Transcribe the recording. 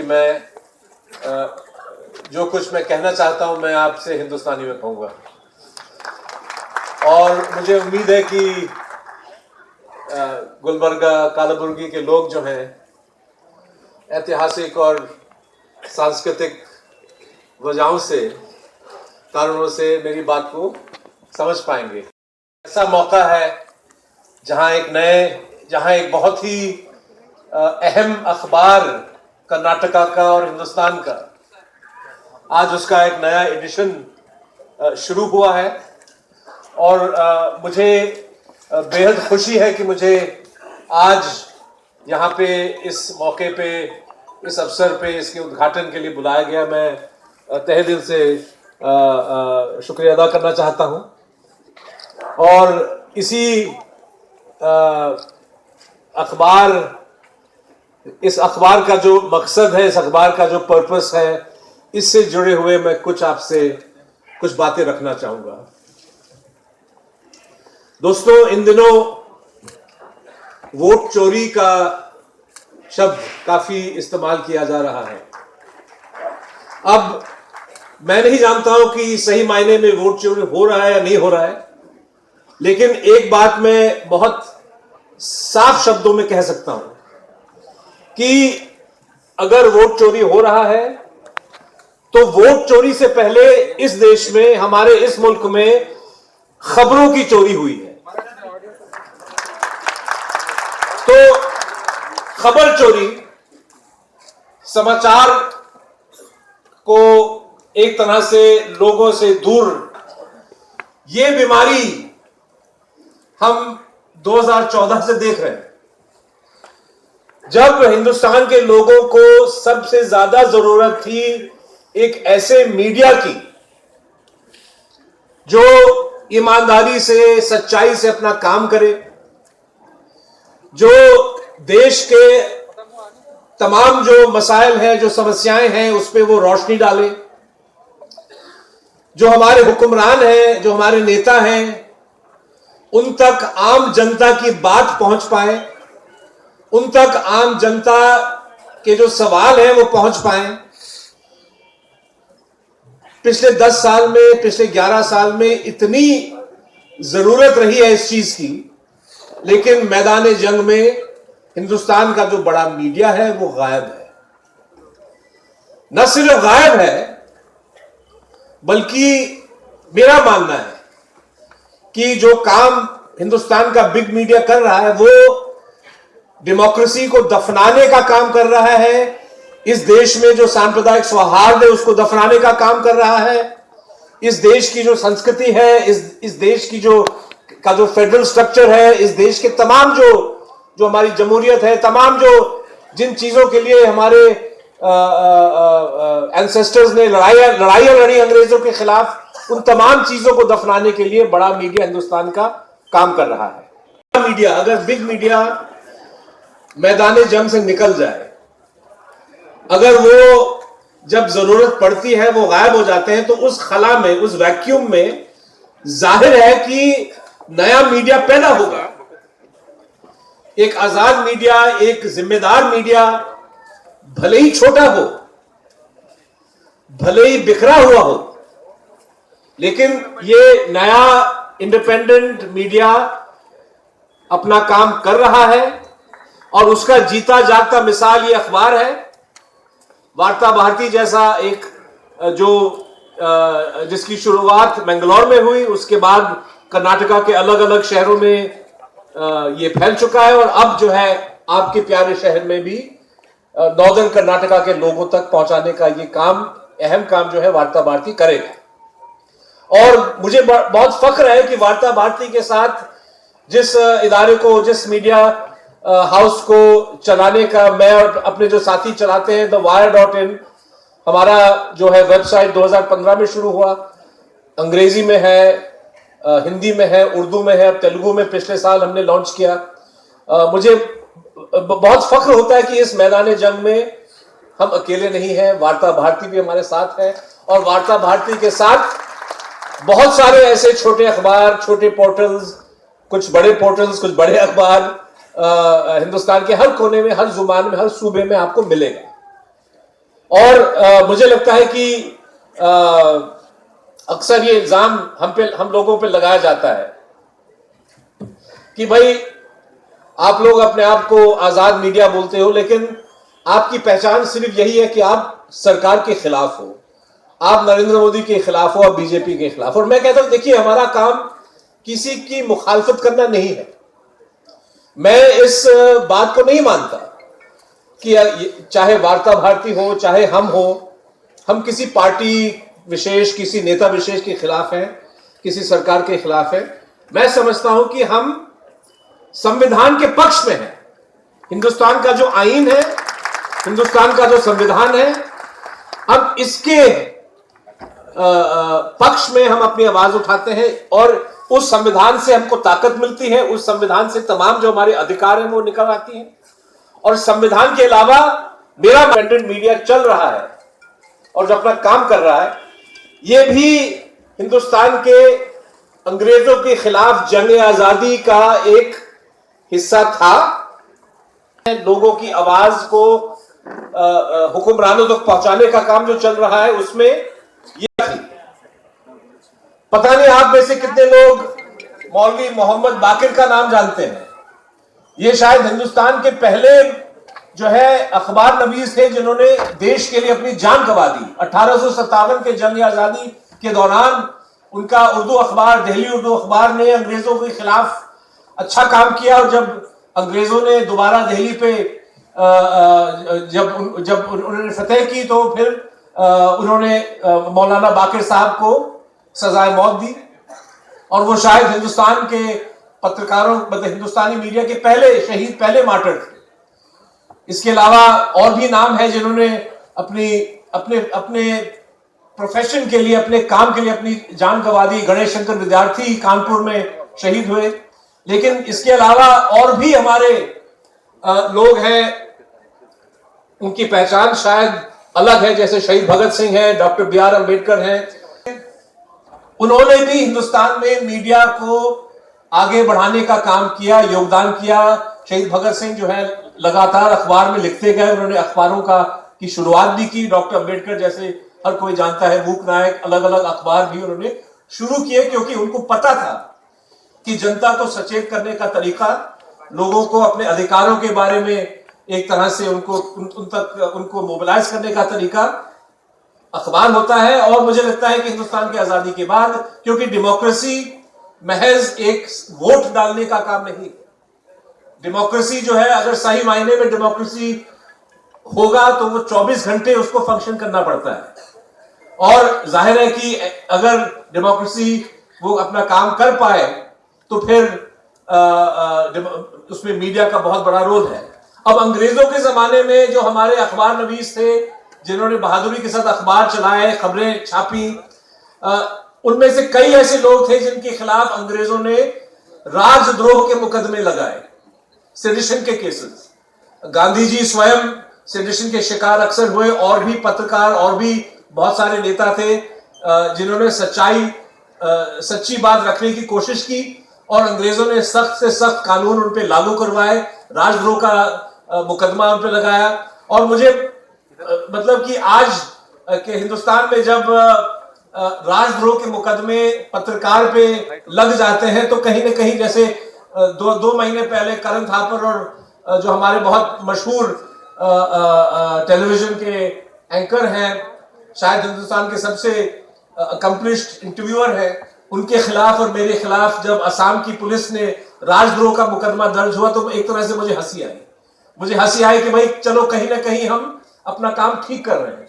मैं जो कुछ मैं कहना चाहता हूं मैं आपसे हिंदुस्तानी में कहूँगा। और मुझे उम्मीद है कि गुलबर्गा कालाबुर्गी के लोग जो हैं ऐतिहासिक और सांस्कृतिक वजहों से कारणों से मेरी बात को समझ पाएंगे। ऐसा मौका है जहां एक बहुत ही अहम अखबार कर्नाटका का और हिंदुस्तान का आज उसका एक नया एडिशन शुरू हुआ है। और मुझे बेहद खुशी है कि मुझे आज यहाँ पे इस मौके पे, इस अवसर पे, इसके उद्घाटन के लिए बुलाया गया। मैं तहे दिल से शुक्रिया अदा करना चाहता हूँ। और इसी इस अखबार का जो मकसद है, इस अखबार का जो पर्पस है, इससे जुड़े हुए मैं आपसे कुछ बातें रखना चाहूंगा। दोस्तों, इन दिनों वोट चोरी का शब्द काफी इस्तेमाल किया जा रहा है। अब मैं नहीं जानता हूं कि सही मायने में वोट चोरी हो रहा है या नहीं हो रहा है, लेकिन एक बात मैं बहुत साफ शब्दों में कह सकता हूं कि अगर वोट चोरी हो रहा है तो वोट चोरी से पहले इस देश में, हमारे इस मुल्क में खबरों की चोरी हुई है। तो खबर चोरी, समाचार को एक तरह से लोगों से दूर, ये बीमारी हम 2014 से देख रहे हैं, जब हिंदुस्तान के लोगों को सबसे ज्यादा जरूरत थी एक ऐसे मीडिया की जो ईमानदारी से, सच्चाई से अपना काम करे, जो देश के तमाम जो मसाइल हैं, जो समस्याएं हैं, उस पर वो रोशनी डाले, जो हमारे हुक्मरान हैं, जो हमारे नेता हैं, उन तक आम जनता की बात पहुंच पाए, उन तक आम जनता के जो सवाल हैं वो पहुंच पाए। पिछले 10 साल में, पिछले 11 साल में इतनी जरूरत रही है इस चीज की, लेकिन मैदान जंग में हिंदुस्तान का जो बड़ा मीडिया है वो गायब है। न सिर्फ गायब है, बल्कि मेरा मानना है कि जो काम हिंदुस्तान का बिग मीडिया कर रहा है वो डेमोक्रेसी को दफनाने का काम कर रहा है। इस देश में जो सांप्रदायिक सौहार्द है उसको दफनाने का काम कर रहा है। इस देश की जो संस्कृति है, इस देश की जो फेडरल स्ट्रक्चर है, इस देश के तमाम जो हमारी जमहूरियत है, तमाम जिन चीजों के लिए हमारे एंसेस्टर्स ने लड़ाइयां लड़ी अंग्रेजों के खिलाफ, उन तमाम चीजों को दफनाने के लिए बड़ा मीडिया हिंदुस्तान का काम कर रहा है। मीडिया, अगर बिग मीडिया मैदान जंग से निकल जाए, अगर वो जब जरूरत पड़ती है वो गायब हो जाते हैं, तो उस खला में, उस वैक्यूम में जाहिर है कि नया मीडिया पैदा होगा। एक आजाद मीडिया, एक जिम्मेदार मीडिया, भले ही छोटा हो, भले ही बिखरा हुआ हो, लेकिन ये नया इंडिपेंडेंट मीडिया अपना काम कर रहा है। और उसका जीता जागता मिसाल ये अखबार है। वार्ता भारती जैसा एक जिसकी शुरुआत मैंगलोर में हुई, उसके बाद कर्नाटका के अलग अलग शहरों में ये फैल चुका है, और अब जो है आपके प्यारे शहर में भी नॉर्दर्न कर्नाटका के लोगों तक पहुंचाने का ये काम, अहम काम जो है वार्ता भारती करेगा। और मुझे बहुत फख्र है कि वार्ता भारती के साथ जिस इदारे को, जिस मीडिया हाउस को चलाने का मैं और अपने जो साथी चलाते हैं, thewire.in, हमारा जो है वेबसाइट 2015 में शुरू हुआ, अंग्रेजी में है, हिंदी में है, उर्दू में है, तेलुगु में पिछले साल हमने लॉन्च किया। मुझे बहुत फख्र होता है कि इस मैदान जंग में हम अकेले नहीं हैं, वार्ता भारती भी हमारे साथ है। और वार्ता भारती के साथ बहुत सारे ऐसे छोटे अखबार, छोटे पोर्टल्स, कुछ बड़े पोर्टल्स, कुछ बड़े अखबार हिंदुस्तान के हर कोने में, हर जुबान में, हर सूबे में आपको मिलेगा। और मुझे लगता है कि अक्सर ये इल्जाम हम लोगों पे लगाया जाता है कि भाई आप लोग अपने आप को आजाद मीडिया बोलते हो, लेकिन आपकी पहचान सिर्फ यही है कि आप सरकार के खिलाफ हो, आप नरेंद्र मोदी के खिलाफ हो, आप बीजेपी के खिलाफ। और मैं कहता हूं देखिए, हमारा काम किसी की मुखालफत करना नहीं है। मैं इस बात को नहीं मानता कि चाहे वार्ता भारती हो, चाहे हम किसी पार्टी विशेष, किसी नेता विशेष के खिलाफ हैं, किसी सरकार के खिलाफ हैं। मैं समझता हूं कि हम संविधान के पक्ष में हैं। हिंदुस्तान का जो आईन है, हिंदुस्तान का जो संविधान है, अब इसके पक्ष में हम अपनी आवाज उठाते हैं और उस संविधान से हमको ताकत मिलती है, उस संविधान से तमाम जो हमारे अधिकार हैं वो निकल आती हैं। और संविधान के अलावा मेरा इंडिपेंडेंट मीडिया चल रहा है और जो अपना काम कर रहा है, ये भी हिंदुस्तान के अंग्रेजों के खिलाफ जंग आजादी का एक हिस्सा था। लोगों की आवाज को हुक्मरानों तक पहुंचाने का काम जो चल रहा है, उसमें ये थी। पता नहीं आप में से कितने लोग मौलवी मोहम्मद बाकिर का नाम जानते हैं। ये शायद हिंदुस्तान के पहले जो है अखबार नवीस थे जिन्होंने देश के लिए अपनी जान गंवा दी। 1857 के जंग आजादी के दौरान उनका उर्दू अखबार, दिल्ली उर्दू अखबार ने अंग्रेजों के खिलाफ अच्छा काम किया। और जब अंग्रेजों ने दोबारा दिल्ली पे जब उन्होंने फतेह की, तो फिर उन्होंने मौलाना बाकिर साहब को सजाए मौत दी। और वो शायद हिंदुस्तान के पत्रकारों, मतलब हिंदुस्तानी मीडिया के पहले शहीद, पहले मार्टर थे। इसके अलावा और भी नाम है जिन्होंने अपने प्रोफेशन के लिए, अपने काम के लिए अपनी जान गंवा दी। गणेश शंकर विद्यार्थी कानपुर में शहीद हुए। लेकिन इसके अलावा और भी हमारे लोग हैं, उनकी पहचान शायद अलग है, जैसे शहीद भगत सिंह है, डॉक्टर बी.आर. अम्बेडकर हैं। उन्होंने भी हिंदुस्तान में मीडिया को आगे बढ़ाने का काम किया, योगदान किया। शहीद भगत सिंह जो है लगातार अखबार में लिखते गए, उन्होंने अखबारों की शुरुआत भी की। डॉक्टर अम्बेडकर जैसे हर कोई जानता है, मूक नायक, अलग अलग अखबार भी उन्होंने शुरू किए, क्योंकि उनको पता था कि जनता को सचेत करने का तरीका, लोगों को अपने अधिकारों के बारे में एक तरह से उनको मोबिलाइज करने का तरीका अखबार होता है। और मुझे लगता है कि हिंदुस्तान की आजादी के बाद, क्योंकि डेमोक्रेसी महज एक वोट डालने का काम नहीं, डेमोक्रेसी जो है, अगर सही मायने में डेमोक्रेसी होगा तो वो 24 घंटे उसको फंक्शन करना पड़ता है। और जाहिर है कि अगर डेमोक्रेसी वो अपना काम कर पाए तो फिर उसमें मीडिया का बहुत बड़ा रोल है। अब अंग्रेजों के जमाने में जो हमारे अखबार नवीस थे, जिन्होंने बहादुरी के साथ अखबार चलाए, खबरें छापी, उनमें से कई ऐसे लोग थे जिनके खिलाफ अंग्रेजों ने राजद्रोह के मुकदमे लगाए, सेडिशन के केसेस। गांधी जी स्वयं सेडिशन के शिकार अक्सर हुए, और भी पत्रकार और भी बहुत सारे नेता थे जिन्होंने सच्ची बात रखने की कोशिश की, और अंग्रेजों ने सख्त से सख्त कानून उन पे लागू करवाए, राजद्रोह का मुकदमा उन पे लगाया। और मुझे मतलब कि आज के हिंदुस्तान में जब राजद्रोह के मुकदमे पत्रकार पे लग जाते हैं, तो कहीं ना कहीं, जैसे दो महीने पहले करण थापर और जो हमारे बहुत मशहूर टेलीविजन के एंकर हैं, शायद हिंदुस्तान के सबसे अकम्प्लिश्ड इंटरव्यूअर हैं, उनके खिलाफ और मेरे खिलाफ जब असम की पुलिस ने राजद्रोह का मुकदमा दर्ज हुआ, तो एक तरह से मुझे हंसी आई कि भाई चलो, कहीं ना कहीं हम अपना काम ठीक कर रहे हैं।